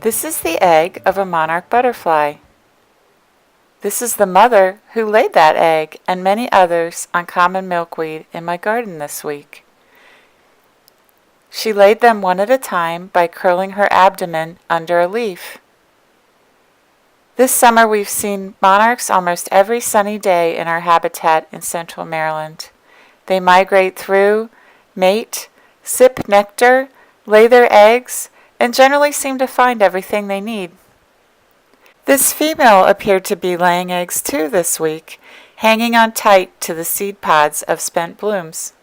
This is the egg of a monarch butterfly. This is the mother who laid that egg and many others on common milkweed in my garden this week. She laid them one at a time by curling her abdomen under a leaf. This summer we've seen monarchs almost every sunny day in our habitat in central Maryland. They migrate through, mate, sip nectar, lay their eggs, and generally seem to find everything they need. This female appeared to be laying eggs too this week, hanging on tight to the seed pods of spent blooms.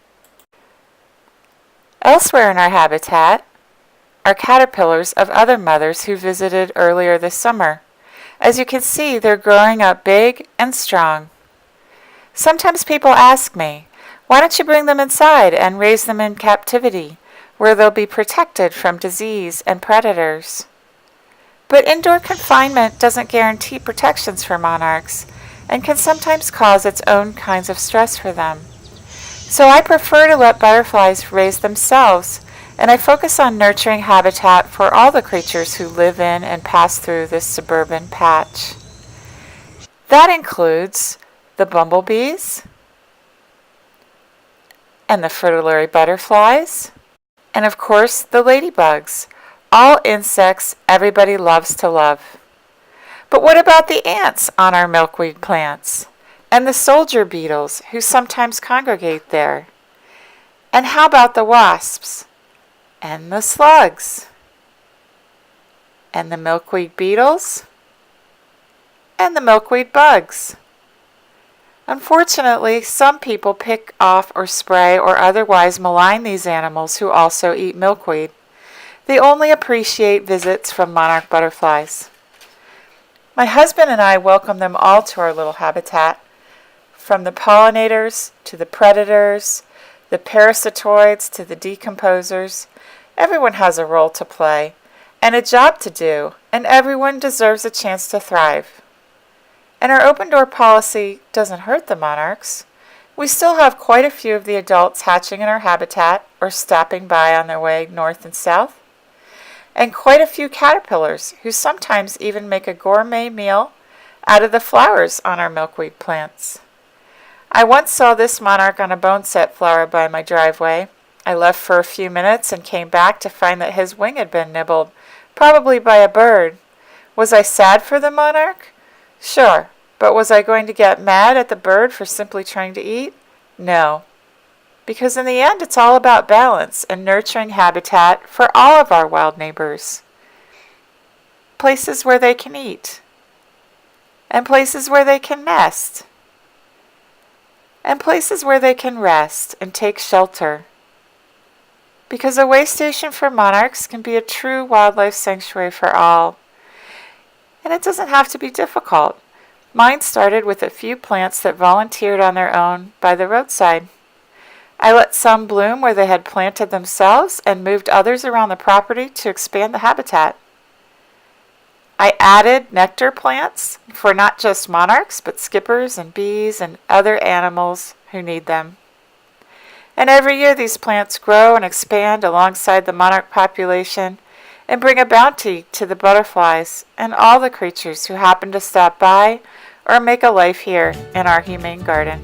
Elsewhere in our habitat are caterpillars of other mothers who visited earlier this summer. As you can see, they're growing up big and strong. Sometimes people ask me, why don't you bring them inside and raise them in captivity, where they'll be protected from disease and predators? But indoor confinement doesn't guarantee protections for monarchs and can sometimes cause its own kinds of stress for them. So I prefer to let butterflies raise themselves, and I focus on nurturing habitat for all the creatures who live in and pass through this suburban patch. That includes the bumblebees and the fritillary butterflies, and of course the ladybugs, all insects everybody loves to love. But what about the ants on our milkweed plants? And the soldier beetles who sometimes congregate there? And how about the wasps? And the slugs? And the milkweed beetles? And the milkweed bugs? Unfortunately, some people pick off or spray or otherwise malign these animals who also eat milkweed. They only appreciate visits from monarch butterflies. My husband and I welcome them all to our little habitat, from the pollinators to the predators, the parasitoids to the decomposers. Everyone has a role to play and a job to do, and everyone deserves a chance to thrive. And our open door policy doesn't hurt the monarchs. We still have quite a few of the adults hatching in our habitat or stopping by on their way north and south, and quite a few caterpillars who sometimes even make a gourmet meal out of the flowers on our milkweed plants. I once saw this monarch on a boneset flower by my driveway. I left for a few minutes and came back to find that his wing had been nibbled, probably by a bird. Was I sad for the monarch? Sure, but was I going to get mad at the bird for simply trying to eat? No. Because in the end, it's all about balance and nurturing habitat for all of our wild neighbors. Places where they can eat, and places where they can nest, and places where they can rest and take shelter. Because a way station for monarchs can be a true wildlife sanctuary for all. And it doesn't have to be difficult. Mine started with a few plants that volunteered on their own by the roadside. I let some bloom where they had planted themselves and moved others around the property to expand the habitat. I added nectar plants for not just monarchs, but skippers and bees and other animals who need them. And every year these plants grow and expand alongside the monarch population and bring a bounty to the butterflies and all the creatures who happen to stop by or make a life here in our humane garden.